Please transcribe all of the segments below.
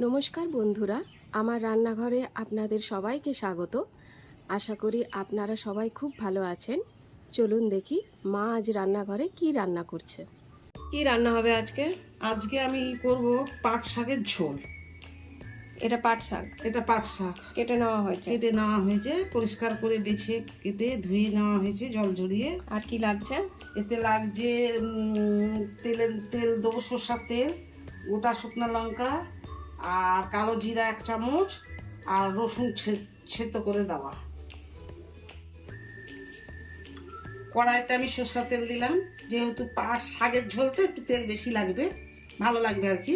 নমস্কার বন্ধুরা, আমার রান্নাঘরে আপনাদের সবাইকে স্বাগত। আশা করি আপনারা সবাই খুব ভালো আছেন। চলুন দেখি মা আজ রান্নাঘরে কি রান্না করছে। কি রান্না হবে আজকে? আজকে আমি করব পাট শাকের ঝোল। এটা পাট শাক। এটা পাট শাক কেটে নেওয়া হয়েছে। কেটে নেওয়া হয়েছে, পরিষ্কার করে বেছে কেটে ধুয়ে নেওয়া হয়েছে জল ঝরিয়ে। আর কি লাগছে? এতে লাগছে তেল দেবো, সরষের তেল, গোটা শুকনো লঙ্কা আর কালো জিরা 1 চামচ আর রসুন ছেঁতো করে দেওয়া। কড়াইতে আমি সরষের তেল দিলাম, যেহেতু পাট শাকের ঝোল তো একটু তেল বেশি লাগবে, ভালো লাগবে আর কি।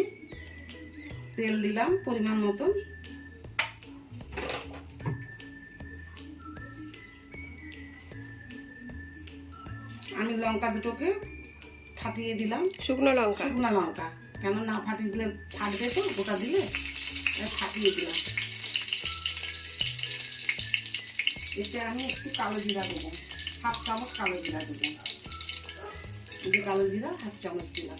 তেল দিলাম পরিমাণ মতন। আমি লঙ্কা দুটোকে ফাটিয়ে দিলাম। শুকনো লঙ্কা? শুকনো লঙ্কা, কেন না ফাটিয়ে দিলে ফাটবে তো, গোটা দিলে ফাটিয়ে দিলাম। এতে আমি একটু কালো জিরা দেবো, 1/2 চামচ কালো জিরা দেবো। কালো জিরা 1/2 চামচ দিলাম।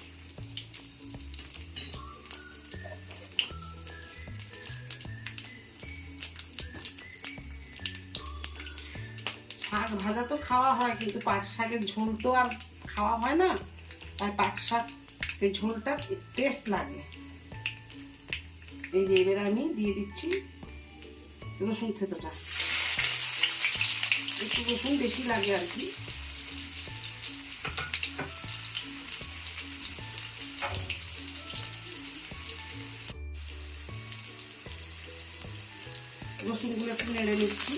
শাক ভাজা তো খাওয়া হয়, কিন্তু পাট শাকের ঝোল তো আর খাওয়া হয় না, তাই পাট শাকের ঝোলটা টেস্ট লাগে। এই যে এবারে আমি দিয়ে দিচ্ছি রসুন থেতোটা, একটু রসুন বেশি লাগে আর কি। রসুনগুলো একটু নেড়ে নিচ্ছি।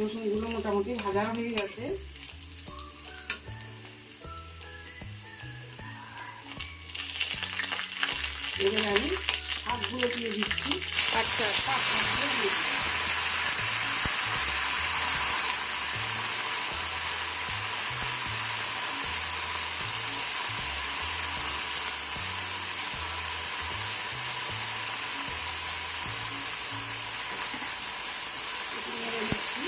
রসুনগুলো মোটামুটি ভাজা হয়ে গেছে। এবার আমি শাকগুলো দিয়ে দিচ্ছি। আচ্ছা, শাকগুলো দিয়ে দিচ্ছি। নেড়ে দিচ্ছি।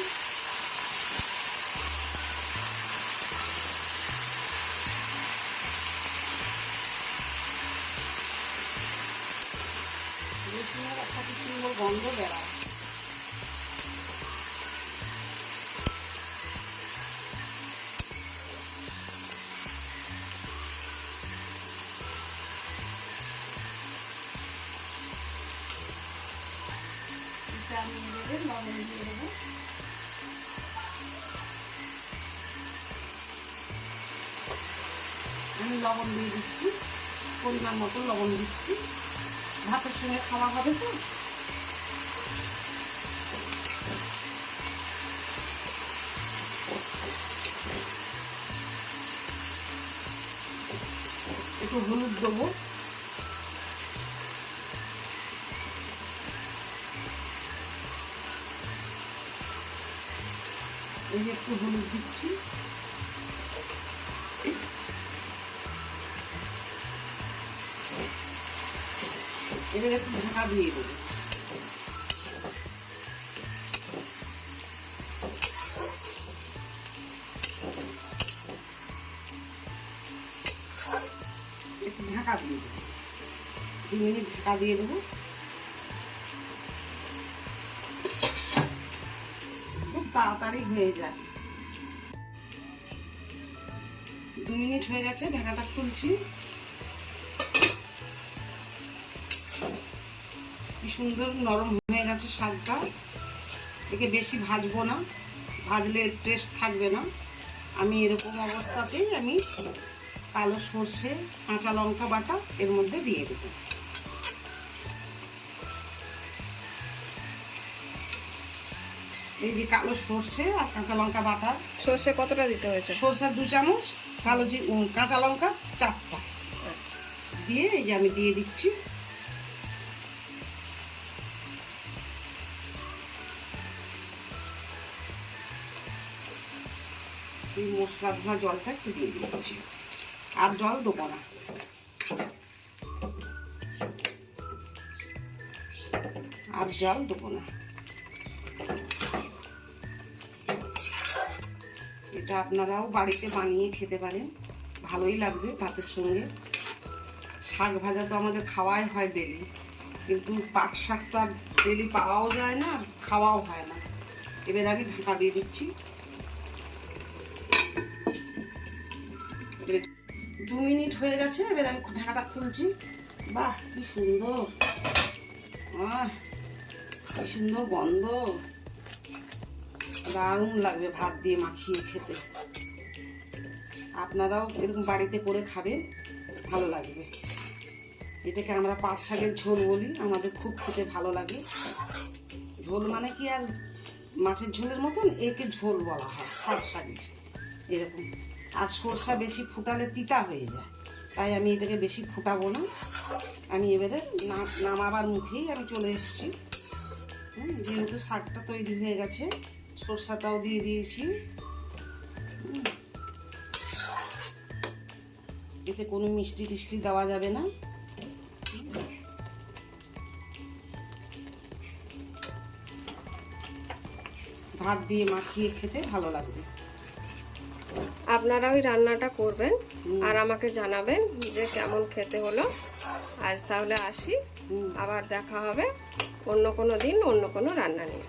রসুনের একটা কি সুন্দর গন্ধ বেড়ায়। আমি এবারে লবণ দিয়ে দেবো। আমি লবণ দিয়ে দিচ্ছি, পরিমাণ মতো লবণ দিচ্ছি, ভাতের সঙ্গে খাওয়া হবে তো। একটু হলুদ দেবো, এই যে একটু হলুদ দিচ্ছি। এবার একটু ঢাকা দিয়ে দেবো। একটু ঢাকা দিয়ে দেবো, 2 মিনিট ঢাকা দিয়ে দেবো। খুব তাড়াতাড়ি হয়ে যায়। 2 মিনিট হয়ে গেছে, ঢাকাটা খুলছি। কি সুন্দর নরম হয়ে গেছে শাকটা। একে বেশি ভাজবো না, ভাজলে টেস্ট থাকবে না। আমি এরকম অবস্থাতেই আমি কালো সর্ষে, কাঁচা লঙ্কা বাটা এর মধ্যে দিয়ে দেবো। এই যে কালো সর্ষে আর কাঁচা লঙ্কা বাটা। সর্ষে কতটা দিতে হয়েছে? সর্ষে 2 চামচ, কাঁচা লঙ্কা 4টা। আচ্ছা, দিয়ে এই যে আমি দিয়ে দিচ্ছি। এই মশলা ধোয়া জলটা একটু দিয়ে দিচ্ছি, আর জল দেবো না। আর জল দেবো না। এটা আপনারাও বাড়িতে বানিয়ে খেতে পারেন, ভালোই লাগবে ভাতের সঙ্গে। শাক ভাজা তো আমাদের খাওয়াই হয় ডেলি, কিন্তু পাট শাক তো আর ডেলি পাওয়াও যায় না আর খাওয়াও হয় না। এবার আমি ঢাকা দিয়ে দিচ্ছি। 2 মিনিট হয়ে গেছে, এবার আমি ঢাকাটা খুলছি। বাহ কি সুন্দর, কি সুন্দর গন্ধ, দারুণ লাগবে ভাত দিয়ে মাখিয়ে খেতে। আপনারাও এরকম বাড়িতে করে খাবেন, ভালো লাগবে। এটাকে আমরা পাট শাকের ঝোল বলি, আমাদের খুব খেতে ভালো লাগে। ঝোল মানে কি আর মাছের ঝোলের মতন, একে ঝোল বলা হয় পাট শাকের এরকম। আর সরষা বেশি ফুটালে তিতা হয়ে যায়, তাই আমি এটাকে বেশি ফুটাবো না। আমি এবারে নামাবার মুখেই আমি চলে এসেছি। যেহেতু শাকটা তৈরি হয়ে গেছে, সরষাটাও দিয়ে দিয়েছি। এতে কোনো মিষ্টি টিষ্টি দেওয়া যাবে না। ভাত দিয়ে মাখিয়ে খেতে ভালো লাগবে। আপনারা ওই রান্নাটা করবেন আর আমাকে জানাবেন যে কেমন খেতে হলো। আজ তাহলে আসি, আবার দেখা হবে অন্য কোনো দিন অন্য কোনো রান্না নিয়ে।